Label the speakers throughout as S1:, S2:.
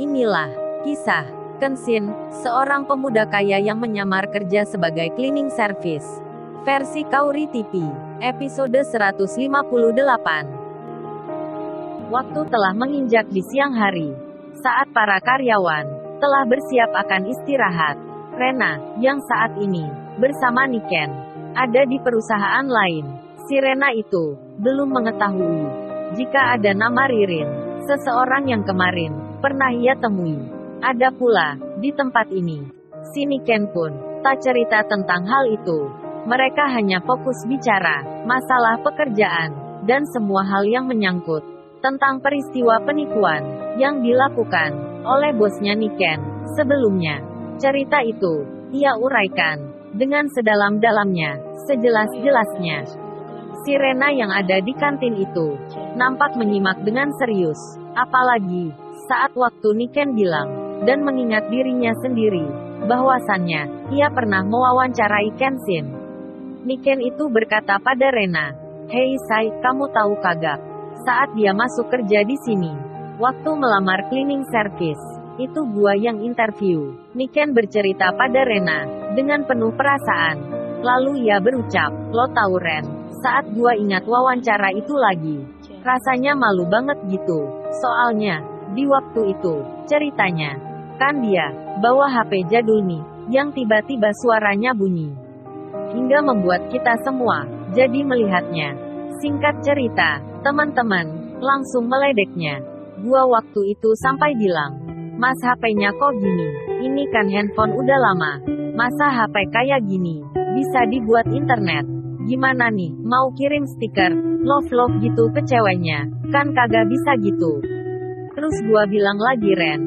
S1: Inilah kisah Kenshin, seorang pemuda kaya yang menyamar kerja sebagai cleaning service. Versi Kauri TV, episode 158. Waktu telah menginjak di siang hari. Saat para karyawan telah bersiap akan istirahat, Rena, yang saat ini bersama Niken, ada di perusahaan lain. Si Rena itu belum mengetahui jika ada nama Ririn, seseorang yang kemarin pernah ia temui. Ada pula di tempat ini. Si Niken pun tak cerita tentang hal itu. Mereka hanya fokus bicara masalah pekerjaan dan semua hal yang menyangkut tentang peristiwa penipuan yang dilakukan oleh bosnya Niken sebelumnya. Cerita itu ia uraikan dengan sedalam-dalamnya, sejelas-jelasnya. Si Rena yang ada di kantin itu nampak menyimak dengan serius, apalagi saat waktu Niken bilang dan mengingat dirinya sendiri bahwasannya ia pernah mewawancarai Kenshin. Niken itu berkata pada Rena, "Hei Sai, kamu tahu kagak? Saat dia masuk kerja di sini, waktu melamar cleaning service, itu gua yang interview." Niken bercerita pada Rena dengan penuh perasaan. Lalu ia berucap, "Lo tahu Ren, saat gua ingat wawancara itu lagi, rasanya malu banget gitu. Soalnya, di waktu itu, ceritanya, kan dia bawa HP jadul nih, yang tiba-tiba suaranya bunyi. Hingga membuat kita semua jadi melihatnya." Singkat cerita, teman-teman langsung meledeknya. Gua waktu itu sampai bilang, "Mas, HP-nya kok gini? Ini kan handphone udah lama. Masa HP kayak gini bisa dibuat internet? Gimana nih, mau kirim stiker love gitu ke ceweknya? Kan kagak bisa gitu." Terus gua bilang lagi, "Ren,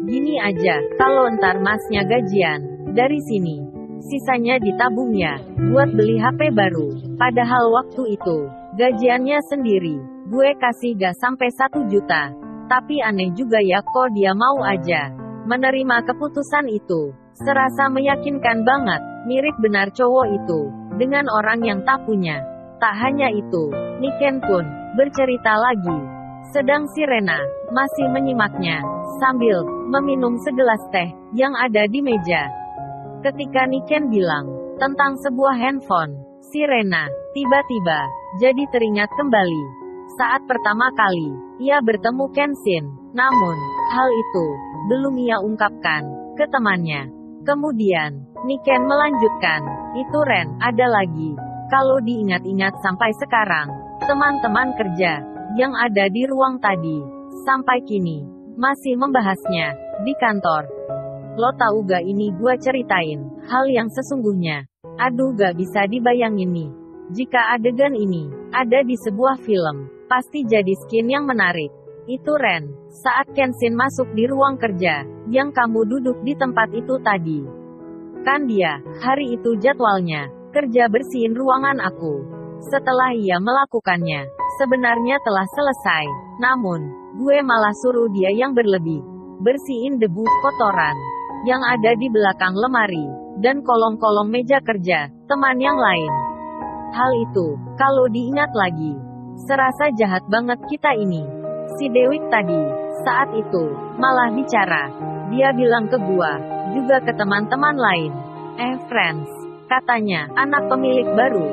S1: gini aja, kalau ntar masnya gajian dari sini, sisanya ditabung ya, buat beli HP baru." Padahal waktu itu, gajiannya sendiri, gue kasih gak sampai 1 juta. Tapi aneh juga ya kok dia mau aja menerima keputusan itu. Serasa meyakinkan banget, mirip benar cowok itu dengan orang yang tak punya. Tak hanya itu, Niken pun bercerita lagi. Sedang si Rena masih menyimaknya sambil meminum segelas teh yang ada di meja. Ketika Niken bilang tentang sebuah handphone, si Rena tiba-tiba jadi teringat kembali saat pertama kali ia bertemu Kenshin. Namun, hal itu belum ia ungkapkan ke temannya. Kemudian, Niken melanjutkan, "Itu Ren, ada lagi. Kalau diingat-ingat sampai sekarang, teman-teman kerja yang ada di ruang tadi, sampai kini, masih membahasnya di kantor. Lo tahu gak ini gua ceritain hal yang sesungguhnya. Aduh gak bisa dibayangin nih. Jika adegan ini ada di sebuah film, pasti jadi skin yang menarik. Itu Ren, saat Kenshin masuk di ruang kerja, yang kamu duduk di tempat itu tadi. Kan dia, hari itu jadwalnya, kerja bersihin ruangan aku. Setelah ia melakukannya, sebenarnya telah selesai. Namun, gue malah suruh dia yang berlebih, bersihin debu, kotoran, yang ada di belakang lemari, dan kolong-kolong meja kerja, teman yang lain. Hal itu, kalau diingat lagi, serasa jahat banget kita ini. Si Dewi tadi, saat itu, malah bicara. Dia bilang ke gua, juga ke teman-teman lain. Friends, katanya, anak pemilik baru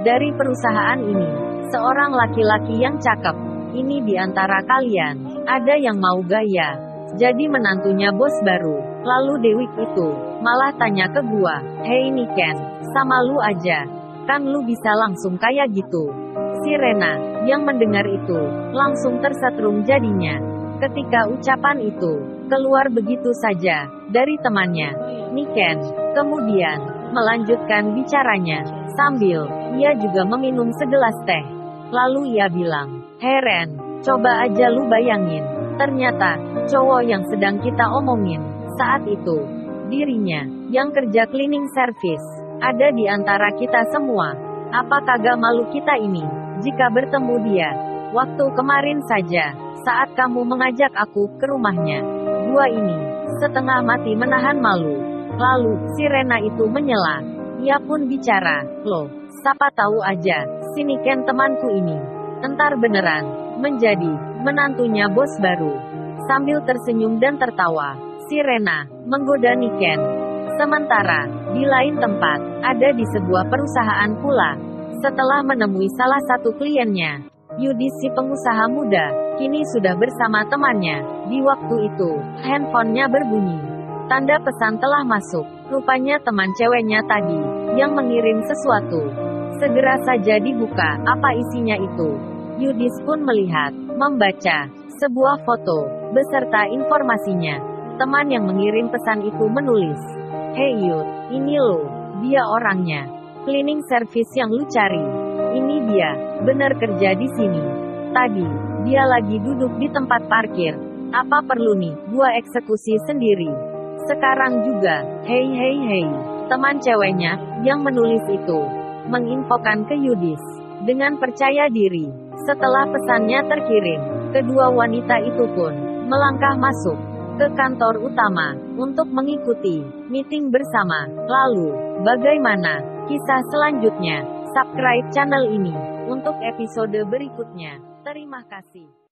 S1: dari perusahaan ini, seorang laki-laki yang cakep. Ini di antara kalian, ada yang mau gaya jadi menantunya bos baru. Lalu Dewi itu malah tanya ke gua, "Hei Niken, sama lu aja, kan lu bisa langsung kayak gitu." Si Rena yang mendengar itu langsung tersetrum jadinya ketika ucapan itu keluar begitu saja dari temannya. Niken kemudian melanjutkan bicaranya sambil ia juga meminum segelas teh. Lalu ia bilang, "Hei Ren, coba aja lu bayangin, ternyata cowok yang sedang kita omongin saat itu, dirinya yang kerja cleaning service, ada di antara kita semua. Apa kagak malu kita ini jika bertemu dia? Waktu kemarin saja, saat kamu mengajak aku ke rumahnya, gua ini setengah mati menahan malu." Lalu, si Rena itu menyela. Ia pun bicara, "Loh, siapa tahu aja, si Niken temanku ini entar beneran menjadi menantunya bos baru." sambil tersenyum dan tertawa. Si Rena menggoda Niken. Sementara, di lain tempat, ada di sebuah perusahaan pula. Setelah menemui salah satu kliennya, Yudis si pengusaha muda, kini sudah bersama temannya. Di waktu itu, handphonenya berbunyi. Tanda pesan telah masuk. Rupanya teman ceweknya tadi, yang mengirim sesuatu. Segera saja dibuka, apa isinya itu. Yudis pun melihat, membaca, sebuah foto, beserta informasinya. Teman yang mengirim pesan itu menulis, "Hey Yud, ini lo, dia orangnya. Cleaning service yang lu cari. Ini dia, bener kerja di sini. Tadi, dia lagi duduk di tempat parkir. Apa perlu nih, gua eksekusi sendiri. Sekarang juga, hey. Teman ceweknya, yang menulis itu, menginfokan ke Yudis. Dengan percaya diri, setelah pesannya terkirim, kedua wanita itu pun, melangkah masuk ke kantor utama, untuk mengikuti meeting bersama. Lalu, bagaimana kisah selanjutnya? Subscribe channel ini, untuk episode berikutnya. Terima kasih.